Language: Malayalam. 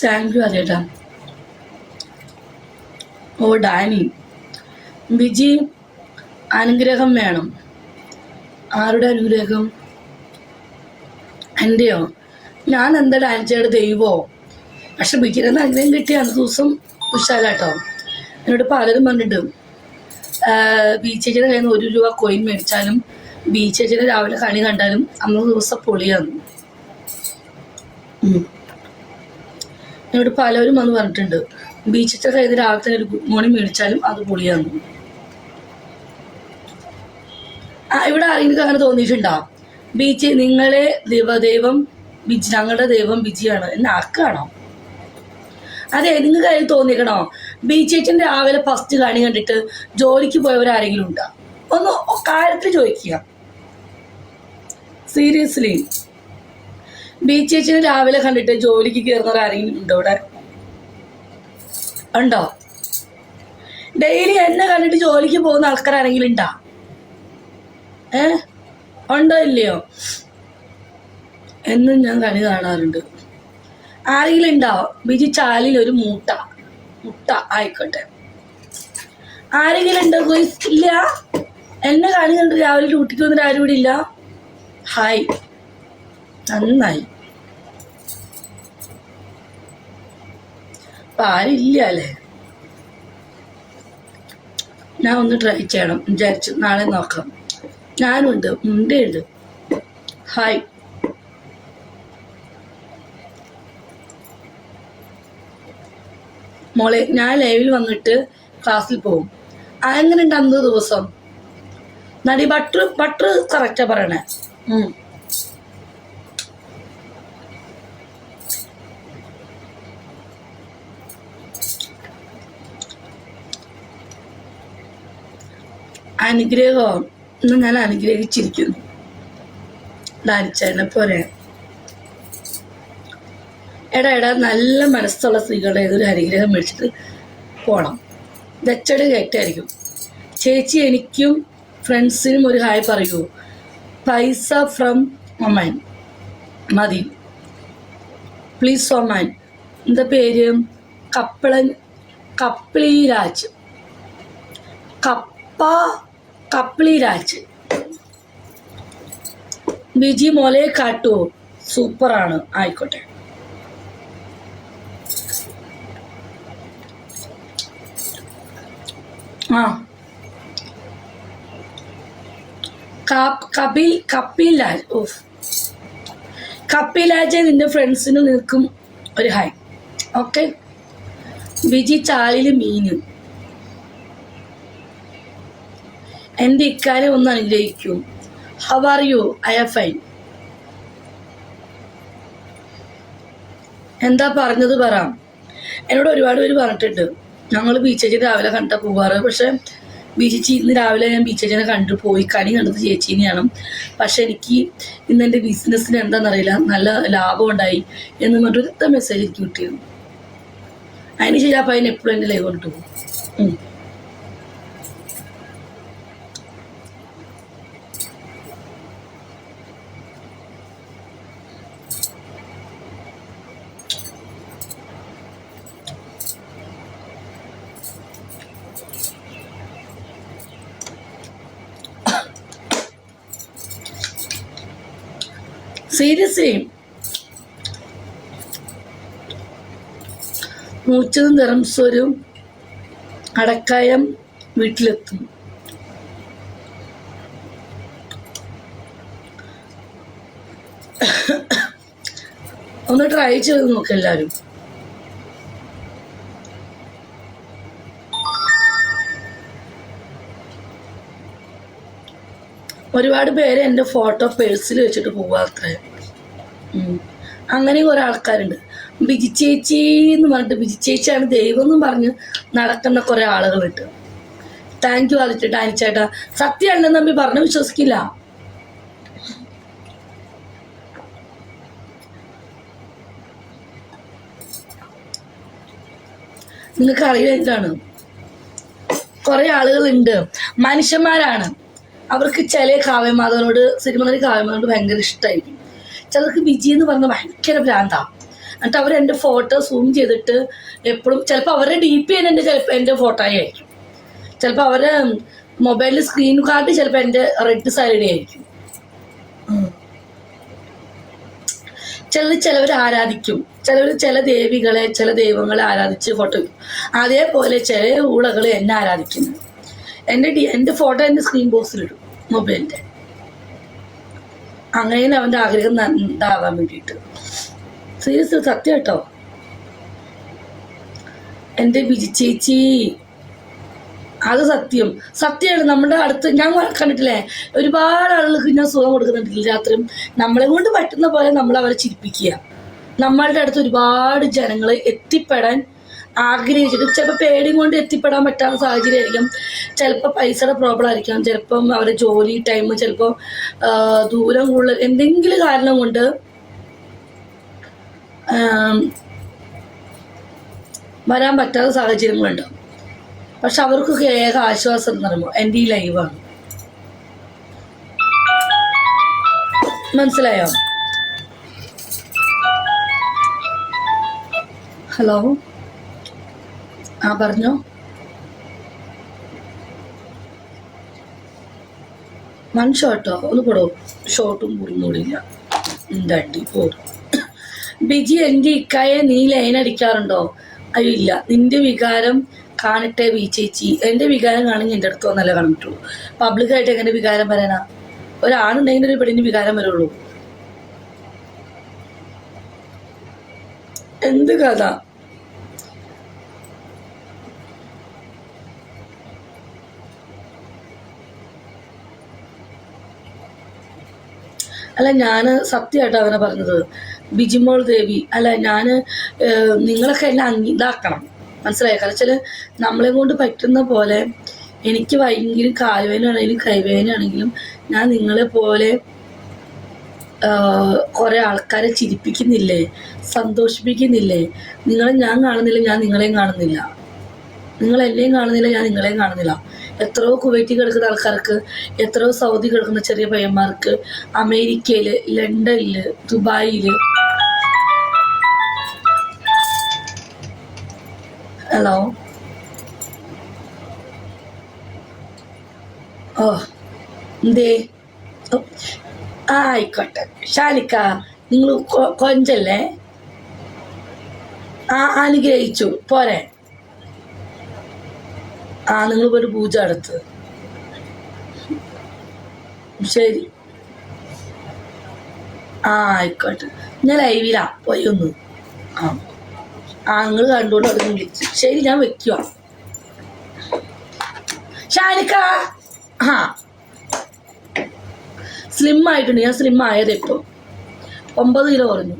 താങ്ക് യു അതേട്ടാ. ഓ ഡാനി, ബിജി അനുഗ്രഹം വേണം. ആരുടെ അനുഗ്രഹം? എൻ്റെയോ? ഞാൻ എന്താ ഡാൻസയുടെ ദൈവമോ? പക്ഷെ ബിജിയുടെ അനുഗ്രഹം കിട്ടിയ അന്ന് ദിവസം ഉഷാരാട്ടോ. എന്നോട് പലരും പറഞ്ഞിട്ട് ബീച്ചേച്ചിയുടെ കയ്യിൽ നിന്ന് 1 രൂപ കോയിൻ മേടിച്ചാലും ബീച്ചേച്ചിയുടെ രാവിലെ കണി കണ്ടാലും അന്ന് ദിവസം പൊളിയാന്ന് എന്നോട് പലരും വന്ന് പറഞ്ഞിട്ടുണ്ട്. ബീച്ചേച്ചിയുടെ കയ്യിൽ നിന്ന് രാവിലെ തന്നെ ഒരു ഗുഡ് മോർണിംഗ് മേടിച്ചാലും അത് പൊളിയാന്ന്. ഇവിടെ ആരെങ്കിലും അങ്ങനെ തോന്നിയിട്ടുണ്ടോ? ബീച്ച് നിങ്ങളെ ദൈവം ബിജി, ഞങ്ങളുടെ ദൈവം ബിജിയാണ് എന്നെ ആക്കാണോ? അതെ, നിങ്ങൾക്ക് അതിൽ തോന്നിക്കണോ? ബീച്ചേച്ചൻ രാവിലെ ഫസ്റ്റ് കണി കണ്ടിട്ട് ജോലിക്ക് പോയവരാരെങ്കിലും ഉണ്ടോ? ഒന്ന് കാര്യത്തിൽ ചോദിക്കുക. സീരിയസ്ലി, ബീച്ചേച്ചിനെ രാവിലെ കണ്ടിട്ട് ജോലിക്ക് കയറുന്നവരാരെങ്കിലും ഉണ്ടോ ഇവിടെ? ഉണ്ടോ? ഡെയിലി എന്നെ കണ്ടിട്ട് ജോലിക്ക് പോകുന്ന ആൾക്കാരാരെങ്കിലും ഉണ്ടോ? ഉണ്ടോ ഇല്ലയോ? എന്നും ഞാൻ കണി കാണാറുണ്ട്. ആരെങ്കിലും ഉണ്ടാവോ? ബിജി ചാലിൽ ഒരു മുട്ട ആയിക്കോട്ടെ. ആരെങ്കിലും ഉണ്ടോ? ഇല്ല. എന്നെ കണി കണ്ട് രാവിലെ ഡ്യൂട്ടിക്ക് വന്നിട്ട് ആരും ഇവിടെ ഇല്ല. ഹായ്, നന്നായി. അപ്പൊ ആരില്ല അല്ലേ? ഞാൻ ഒന്ന് ട്രൈ ചെയ്യണം വിചാരിച്ചു. നാളെ നോക്കാം. ഞാനുണ്ട്, മുണ്ടയുണ്ട്. ഹായ്. മോളെ, ഞാൻ ലൈവിൽ വന്നിട്ട് ക്ലാസ്സിൽ പോകും. എങ്ങനെയുണ്ട് അന്ന് ദിവസം? നടി ബട്ടർ കറക്റ്റാ പറയണേ. അനുഗ്രഹം ഇന്ന് ഞാൻ അനുഗ്രഹിച്ചിരിക്കുന്നു. ഡാനിച്ചേട്ടനെ പോലെ. എടാ നല്ല മനസ്സുള്ള സ്ത്രീകളുടെ ഏതൊരു അനുഗ്രഹം മേടിച്ചിട്ട് പോകണം. ദച്ചടി കയറ്റായിരിക്കും. ചേച്ചി, എനിക്കും ഫ്രണ്ട്സിനും ഒരു ഹായ് പറയൂ. പൈസ ഫ്രം ഒമാൻ മതി പ്ലീസ്. ഒമാൻ എന്താ പേര്? കപ്പിളിരാജ്. കപ്പിളിരാജ്. ബിജി മോലെ കാട്ടുവോ? സൂപ്പറാണ്. ആയിക്കോട്ടെ. കപ്പിലാജ്. ഓഫ്, കപ്പിലാജ് നിന്റെ ഫ്രണ്ട്സിന് നിൽക്കും ഒരു ഹായ്. ഓക്കെ. ബിജി ചാലില് മീന്. എൻ്റെ ഇക്കാര്യം ഒന്ന് അനുഗ്രഹിക്കും. How are you? I am fine. എന്താ പറഞ്ഞത് പറ. എന്നോട് ഒരുപാട് പേര് പറഞ്ഞിട്ടുണ്ട് ഞങ്ങൾ ബീച്ചേച്ചി രാവിലെ കണ്ടാ പോകാറ്. പക്ഷെ ബീച്ചേച്ചി ഇന്ന് രാവിലെ ഞാൻ ബീച്ചേച്ചിനെ കണ്ടു പോയി. കണി കണ്ടത് ചേച്ചീനെയാണ്. പക്ഷെ എനിക്ക് ഇന്ന് എൻ്റെ ബിസിനസ്സിന് എന്താണെന്നറിയില്ല നല്ല ലാഭം ഉണ്ടായി എന്ന് പറഞ്ഞൊരു മെസ്സേജ് എനിക്ക് കിട്ടിയിരുന്നു. അതിന് ശരി. അപ്പം അതിന് എപ്പോഴും എൻ്റെ ലൈവ് കൊണ്ടു പോകും. സീരിയസ്ലി 100 ദിർഹംസ് ഒരു അടക്കായം വീട്ടിലെത്തും. ഒന്ന് ട്രൈ ചെയ്ത് നോക്ക് എല്ലാവരും. ഒരുപാട് പേര് എൻ്റെ ഫോട്ടോ പേഴ്സിൽ വെച്ചിട്ട് പോവാത്രേ. അങ്ങനെ കുറെ ആൾക്കാരുണ്ട്. ബിജി ചേച്ചി എന്ന് പറഞ്ഞിട്ട് ബിജി ചേച്ചിയാണ് ദൈവം എന്നും പറഞ്ഞ് നടക്കുന്ന കുറെ ആളുകളുണ്ട്. Thank you ആദിച്ചേട്ടാ. അനിച്ചേട്ടാ സത്യമാണെന്ന് തമ്മി പറഞ്ഞ് വിശ്വസിക്കില്ല. നിങ്ങൾക്ക് അറിയാം എന്താണ്? കുറെ ആളുകളുണ്ട്, മനുഷ്യന്മാരാണ്. അവർക്ക് ചില കാവ്യമാധവനോട്, സിനിമ നടി കാവ്യമാധവനോട് ഭയങ്കര ഇഷ്ടമായിരിക്കും. ചിലർക്ക് ബിജി എന്ന് പറഞ്ഞ ഭയങ്കര ഭ്രാന്താ. എന്നിട്ട് അവർ എൻ്റെ ഫോട്ടോ സൂം ചെയ്തിട്ട് എപ്പോഴും ചിലപ്പോൾ അവരുടെ DP തന്നെ ചിലപ്പോൾ എൻ്റെ ഫോട്ടോയെ ആയിരിക്കും, ചിലപ്പോൾ അവരുടെ മൊബൈലിൽ സ്ക്രീൻ കാർഡ് ചിലപ്പോൾ എൻ്റെ റെഡ് സൈഡ് ആയിരിക്കും. ചിലവർ ആരാധിക്കും, ചില ദേവികളെ ചില ദൈവങ്ങളെ ആരാധിച്ച് ഫോട്ടോ വയ്ക്കും. അതേപോലെ ചില ഊളകൾ എന്നെ ആരാധിക്കുന്നു. എൻ്റെ ഫോട്ടോ എൻ്റെ സ്ക്രീൻ ബോക്സിലിടും മൊബൈലിൻ്റെ. അങ്ങനെ അവൻ്റെ ആഗ്രഹം ഇതാകാൻ വേണ്ടിയിട്ട്. സീരിയസ് സത്യം കേട്ടോ. എൻ്റെ ബിജി ചേച്ചി അത് സത്യമാണ്. നമ്മുടെ അടുത്ത് ഞാൻ കണ്ടിട്ടില്ലേ, ഒരുപാട് ആളുകൾക്ക് ഞാൻ സുഖം കൊടുക്കുന്നുണ്ടില്ല. രാത്രിയും നമ്മളെ കൊണ്ട് പറ്റുന്ന പോലെ നമ്മൾ അവരെ ചിരിപ്പിക്കുക. നമ്മളുടെ അടുത്ത് ഒരുപാട് ജനങ്ങൾ എത്തിപ്പെടാൻ ആഗ്രഹിച്ചിട്ട് ചിലപ്പോൾ പേടിയും കൊണ്ട് എത്തിപ്പെടാൻ പറ്റാത്ത സാഹചര്യം ആയിരിക്കും, ചിലപ്പോൾ പൈസയുടെ പ്രോബ്ലം ആയിരിക്കാം, ചിലപ്പം അവരുടെ ജോലി ടൈം, ചിലപ്പോൾ ദൂരം കൂടുതൽ, എന്തെങ്കിലും കാരണം കൊണ്ട് വരാൻ പറ്റാത്ത സാഹചര്യങ്ങളുണ്ടാവും. പക്ഷെ അവർക്കൊക്കെ ഏക ആശ്വാസം എന്ന് പറയുമ്പോൾ എൻ്റെ ഈ ലൈവാണ്. മനസ്സിലായോ? ഹലോ, പറഞ്ഞോ. ഷോട്ടോ ഒന്ന് പോടോ, ഷോട്ടും കൂടുന്നൂടില്ല. എന്താണ്ടി പോടും. ബിജി, എൻ്റെ ഇക്കായെ നീ ലൈൻ അടിക്കാറുണ്ടോ? അയ്യോ ഇല്ല. നിന്റെ വികാരം കാണട്ടെ ബി ചേച്ചി. എൻ്റെ വികാരം കാണെങ്കിൽ എൻ്റെ അടുത്ത് വന്നല്ലേ കാണിട്ടുള്ളൂ. പബ്ലിക്കായിട്ട് എങ്ങനെ വികാരം വരാനാ? ഒരാണുണ്ടെങ്കിൽ ഒരു പെണ്ണിന് വികാരം വരുള്ളൂ. എന്ത് കഥ? അല്ല, ഞാൻ സത്യമായിട്ട് അവനെ പറഞ്ഞത്. ബിജിമോൾ ദേവി അല്ല, ഞാൻ നിങ്ങളൊക്കെ എന്നെ ഇതാക്കണം, മനസ്സിലായോ? കാരണം നമ്മളെ കൊണ്ട് പറ്റുന്ന പോലെ എനിക്ക് ഭയങ്കര കാൽവേദനയാണെങ്കിലും കൈവേദനയാണെങ്കിലും ഞാൻ നിങ്ങളെ പോലെ കുറേ ആൾക്കാരെ ചിരിപ്പിക്കുന്നില്ലേ, സന്തോഷിപ്പിക്കുന്നില്ലേ? നിങ്ങളെ ഞാൻ കാണുന്നില്ല, ഞാൻ നിങ്ങളെയും കാണുന്നില്ല. നിങ്ങൾ എന്നെയും കാണുന്നില്ല, ഞാൻ നിങ്ങളെയും കാണുന്നില്ല. എത്രയോ കുവൈറ്റിൽ കിടക്കുന്ന ആൾക്കാർക്ക്, എത്രയോ സൗദി കിടക്കുന്ന ചെറിയ പയ്യന്മാർക്ക്, അമേരിക്കയിൽ, ലണ്ടനിൽ, ദുബായിൽ. ഹലോ, ഓ എന്തേ? ആയിക്കോട്ടെ ഷാനിക്ക, നിങ്ങൾ കൊഞ്ചല്ലേ? അനുഗ്രഹിച്ചു പോരെ. നിങ്ങൾ ഒരു പൂജ അടുത്ത്. ശരി, ആയിക്കോട്ടെ. ഞാൻ ലൈവിലാ, പോയി ഒന്ന്. നിങ്ങൾ കണ്ടോണ്ട് അത് വിളിച്ചു. ശരി, ഞാൻ വെക്കുക. ഷാനിക്ക, സ്ലിം ആയിട്ടുണ്ട്. ഞാൻ സ്ലിം ആയത് ഇപ്പം 9 കിലോ കുറഞ്ഞു.